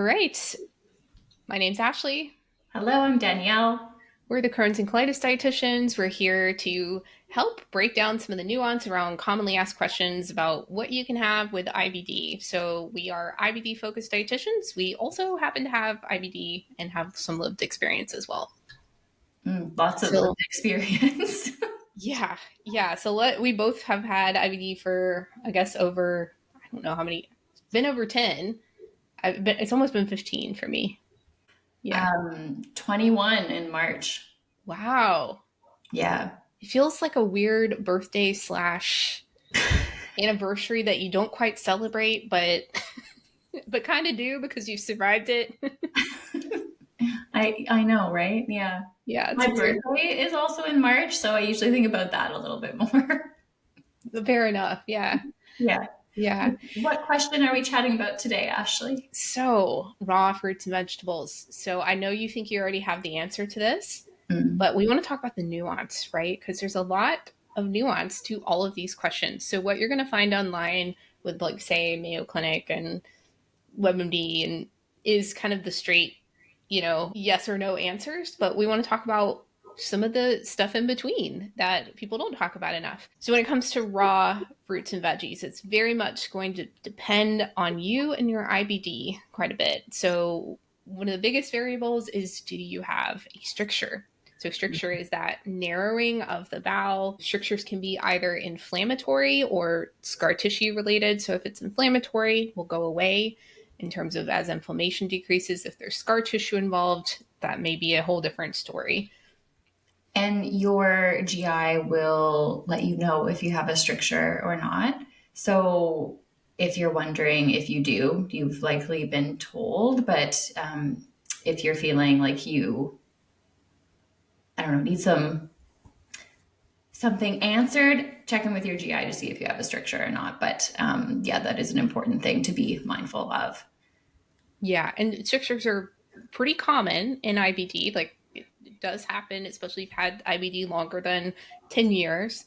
right. My name's Ashley. Hello, I'm Danielle. We're the Crohn's and Colitis dietitians. We're here to help break down some of the nuance around commonly asked questions about what you can have with IBD. So, we are IBD focused dietitians. We also happen to have IBD and have some lived experience as well. Lots of So, lived experience. yeah. So, we both have had IBD for, I guess, over, I don't know how many, it's been over 10. It's almost been 15 for me. Yeah. 21 in March. Wow. Yeah. It feels like a weird birthday slash anniversary that you don't quite celebrate, but but kind of do because you survived it. I know, right? Yeah. Yeah, it's My weird. birthday is also in March, so I usually think about that a little bit more. Fair enough. Yeah. Yeah. Yeah. What question are we chatting about today, Ashley? So, raw fruits and vegetables. So, I know you think you already have the answer to this, Mm. but we want to talk about the nuance, right? Because there's a lot of nuance to all of these questions. So, what you're going to find online with, like, say, Mayo Clinic and WebMD and is kind of the straight, yes or no answers, but we want to talk about some of the stuff in between that people don't talk about enough. So when it comes to raw fruits and veggies, it's very much going to depend on you and your IBD quite a bit. So one of the biggest variables is, do you have a stricture? So stricture is that narrowing of the bowel. Strictures can be either inflammatory or scar tissue related. So if it's inflammatory, will go away in terms of as inflammation decreases. If there's scar tissue involved, that may be a whole different story. And your GI will let you know if you have a stricture or not. So if you're wondering if you do, you've likely been told, but if you're feeling like you, I don't know, need something answered, check in with your GI to see if you have a stricture or not. But yeah, that is an important thing to be mindful of. Yeah, and strictures are pretty common in IBD. Like it does happen, especially if you've had IBD longer than 10 years.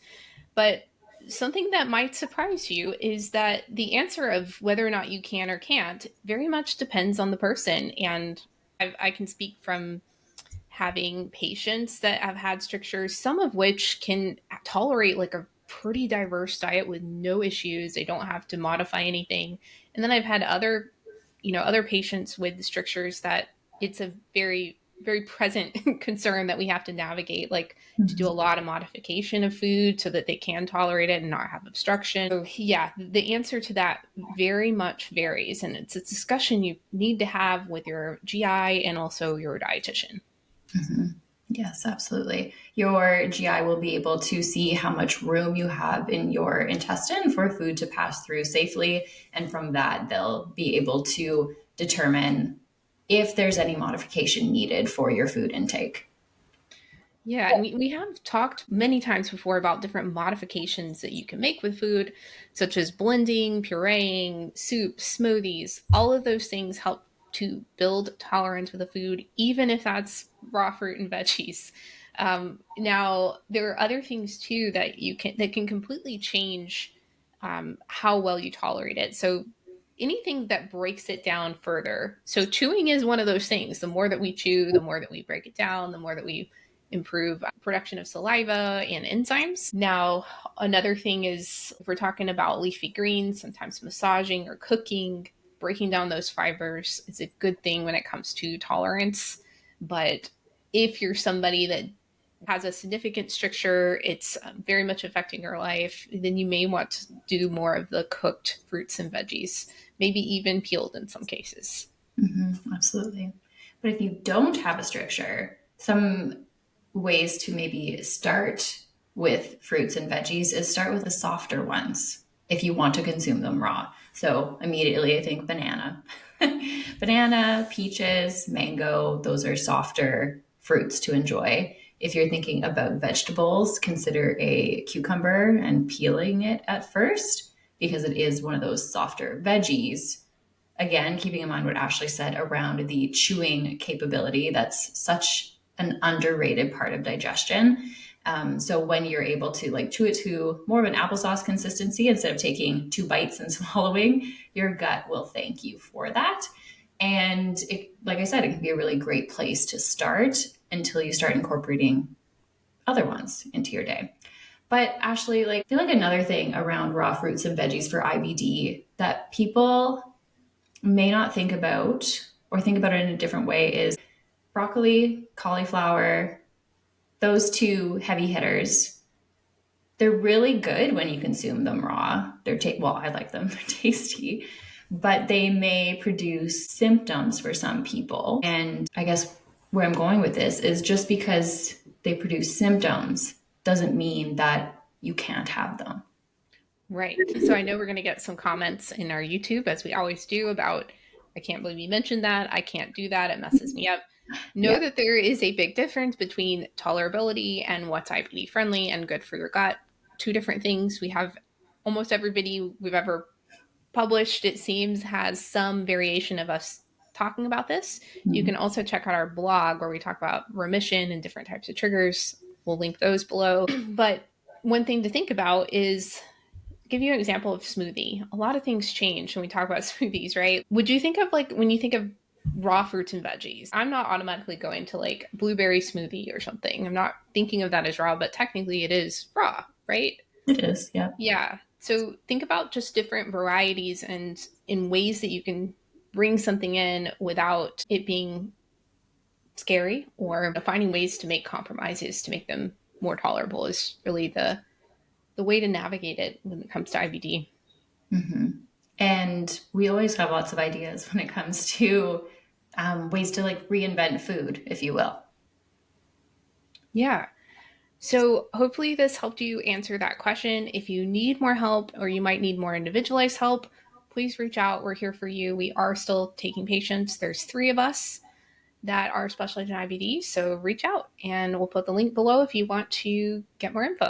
But something that might surprise you is that the answer of whether or not you can or can't very much depends on the person. And I can speak from having patients that have had strictures, some of which can tolerate like a pretty diverse diet with no issues. They don't have to modify anything. And then I've had other patients with strictures that it's a very, very present concern that we have to navigate, like to do a lot of modification of food so that they can tolerate it and not have obstruction. So, yeah, the answer to that very much varies. And it's a discussion you need to have with your GI and also your dietitian. Mhm. Yes, absolutely. Your GI will be able to see how much room you have in your intestine for food to pass through safely. And from that, they'll be able to determine if there's any modification needed for your food intake. Yeah, and we have talked many times before about different modifications that you can make with food, such as blending, pureeing, soups, smoothies. All of those things help to build tolerance with a food, even if that's raw fruit and veggies. Now, there are other things too that can completely change how well you tolerate it. So anything that breaks it down further. So chewing is one of those things. The more that we chew, the more that we break it down, the more that we improve production of saliva and enzymes. Now, another thing is if we're talking about leafy greens, sometimes massaging or cooking, breaking down those fibers is a good thing when it comes to tolerance. But if you're somebody that has a significant stricture, it's very much affecting your life, then you may want to do more of the cooked fruits and veggies, maybe even peeled in some cases. Absolutely. But if you don't have a stricture, some ways to maybe start with fruits and veggies is start with the softer ones if you want to consume them raw. So immediately I think banana. Banana, peaches, mango, those are softer fruits to enjoy. If you're thinking about vegetables, consider a cucumber and peeling it at first because it is one of those softer veggies. Again, keeping in mind what Ashley said around the chewing capability, that's such an underrated part of digestion. So when you're able to like chew it to more of an applesauce consistency instead of taking two bites and swallowing, your gut will thank you for that. And like I said, it can be a really great place to start until you start incorporating other ones into your day. But Ashley, like, I feel like another thing around raw fruits and veggies for IBD that people may not think about or think about it in a different way is broccoli, cauliflower, those two heavy hitters. They're really good when you consume them raw. Well, I like them. They're tasty, but they may produce symptoms for some people. And I guess where I'm going with this is just because they produce symptoms doesn't mean that you can't have them. Right. So I know we're going to get some comments in our YouTube, as we always do, about, I can't believe you mentioned that. I can't do that. It messes me up. Know Yeah. that there is a big difference between tolerability and what's IBD friendly and good for your gut. Two different things. We have almost everybody we've ever published, it seems, has some variation of us talking about this. You Mm-hmm. can also check out our blog where we talk about remission and different types of triggers. We'll link those below. But one thing to think about is, give you an example of smoothie. A lot of things change when we talk about smoothies, right? Would you think of, like, when you think of raw fruits and veggies, I'm not automatically going to like blueberry smoothie or something. I'm not thinking of that as raw, but technically it is raw, right? It is, yeah. Yeah. So think about just different varieties and in ways that you can bring something in without it being scary, or finding ways to make compromises to make them more tolerable is really the way to navigate it when it comes to IBD. Mm-hmm. And we always have lots of ideas when it comes to ways to like reinvent food, if you will. Yeah. So hopefully this helped you answer that question. If you need more help or you might need more individualized help, please reach out. We're here for you. We are still taking patients. There's 3 of us that are specialized in IBD. So reach out, and we'll put the link below if you want to get more info.